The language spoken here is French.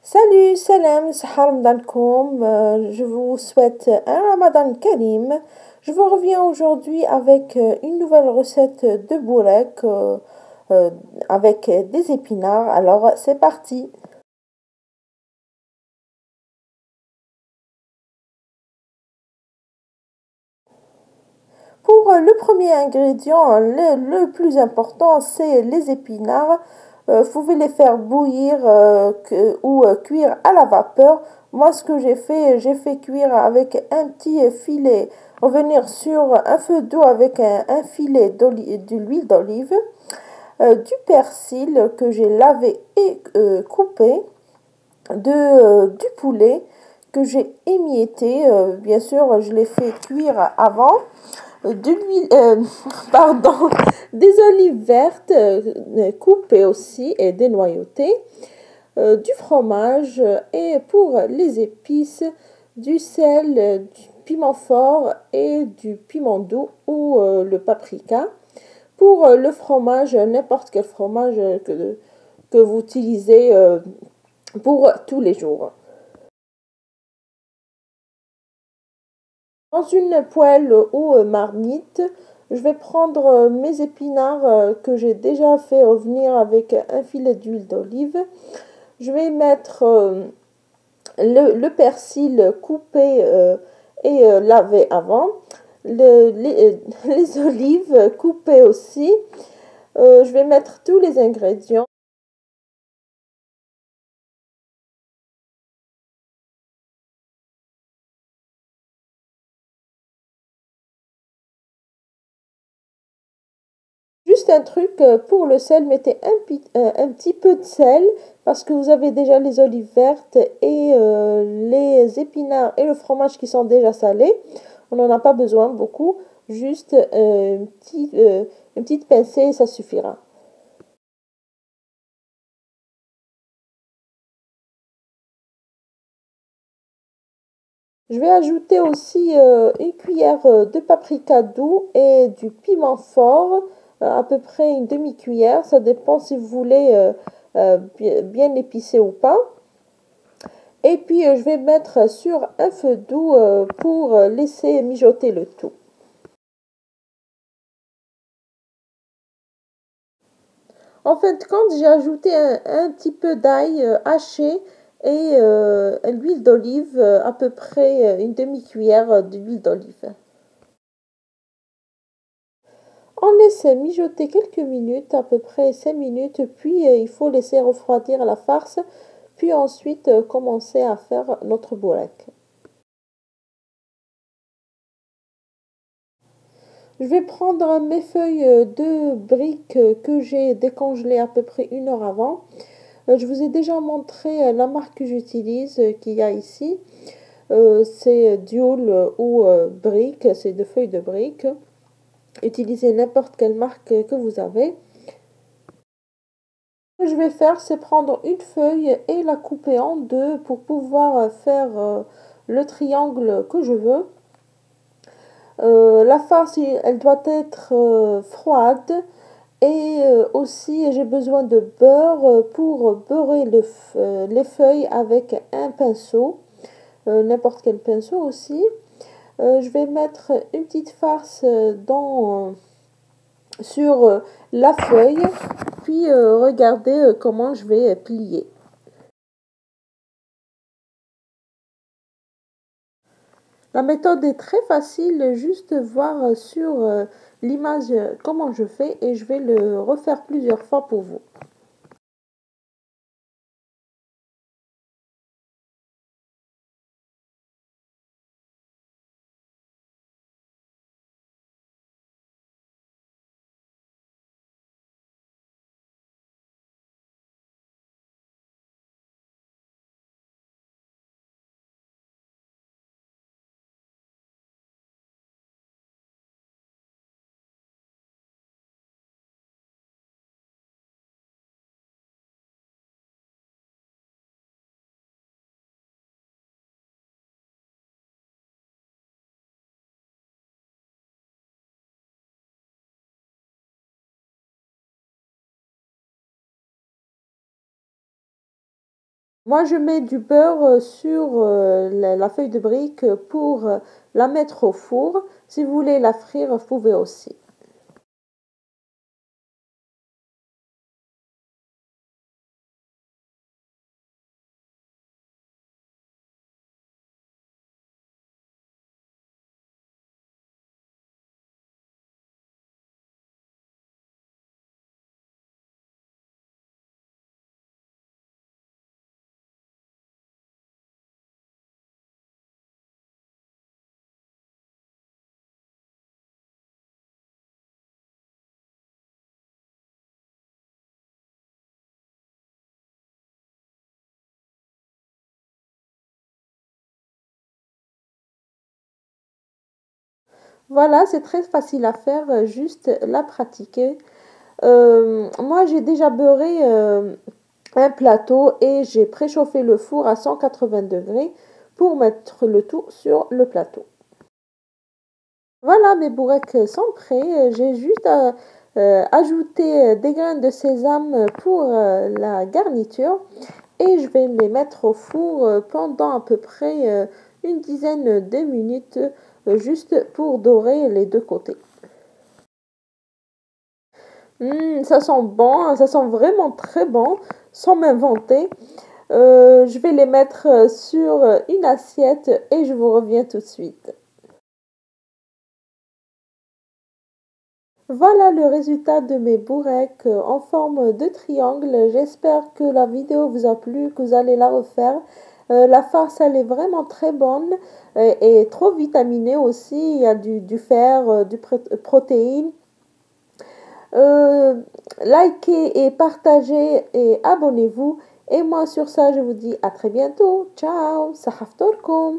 Salut, salam, salam alaikum. Je vous souhaite un Ramadan Karim. Je vous reviens aujourd'hui avec une nouvelle recette de bourrec euh, avec des épinards. Alors, c'est parti. Pour le premier ingrédient, le plus important, c'est les épinards. Vous pouvez les faire bouillir ou cuire à la vapeur. Moi, ce que j'ai fait cuire avec un petit filet, revenir sur un feu d'eau avec un filet d'huile d'olive, du persil que j'ai lavé et coupé, du poulet que j'ai émietté. Bien sûr, je l'ai fait cuire avant de l'huile, pardon, des olives vertes coupées aussi et dénoyautées, du fromage et pour les épices, du sel, du piment fort et du piment doux ou le paprika. Pour le fromage, n'importe quel fromage que vous utilisez pour tous les jours. Dans une poêle ou marmite, je vais prendre mes épinards que j'ai déjà fait revenir avec un filet d'huile d'olive. Je vais mettre le persil coupé et lavé avant, les olives coupées aussi. Je vais mettre tous les ingrédients. Juste un truc pour le sel, mettez un petit peu de sel parce que vous avez déjà les olives vertes et les épinards et le fromage qui sont déjà salés. On n'en a pas besoin beaucoup, juste une petite pincée, ça suffira. Je vais ajouter aussi une cuillère de paprika doux et du piment fort, à peu près une demi-cuillère. Ça dépend si vous voulez bien épicé ou pas. Et puis je vais mettre sur un feu doux pour laisser mijoter le tout. En fait, quand j'ai ajouté un petit peu d'ail haché et l'huile d'olive, à peu près une demi-cuillère d'huile d'olive. On laisse mijoter quelques minutes, à peu près 5 minutes, puis il faut laisser refroidir la farce, puis ensuite commencer à faire notre bourrec. Je vais prendre mes feuilles de briques que j'ai décongelées à peu près 1 heure avant. Je vous ai déjà montré la marque que j'utilise, qu'il y a ici. C'est Dual ou briques, c'est de feuilles de briques. Utilisez n'importe quelle marque que vous avez. Ce que je vais faire, c'est prendre une feuille et la couper en deux pour pouvoir faire le triangle que je veux. La farce, elle doit être froide et aussi j'ai besoin de beurre pour beurrer les feuilles avec un pinceau, n'importe quel pinceau aussi. Je vais mettre une petite farce sur la feuille, puis regardez comment je vais plier. La méthode est très facile, juste voir sur l'image comment je fais et je vais le refaire plusieurs fois pour vous. Moi, je mets du beurre sur la feuille de brique pour la mettre au four. Si vous voulez la frire, vous pouvez aussi. Voilà, c'est très facile à faire, juste la pratiquer. Moi, j'ai déjà beurré un plateau et j'ai préchauffé le four à 180 degrés pour mettre le tout sur le plateau. Voilà, mes bourrecs sont prêts. J'ai juste ajouté des graines de sésame pour la garniture et je vais les mettre au four pendant à peu près une dizaine de minutes, juste pour dorer les deux côtés. Ça sent bon, hein, ça sent vraiment très bon, sans m'inventer. Je vais les mettre sur une assiette et je vous reviens tout de suite. Voilà le résultat de mes bourrecs en forme de triangle. J'espère que la vidéo vous a plu, que vous allez la refaire. La farce, elle est vraiment très bonne et trop vitaminée aussi. Il y a du fer, du protéine. Euh, Likez et partagez et abonnez-vous. Et moi sur ça, je vous dis à très bientôt. Ciao, sahaftorkum.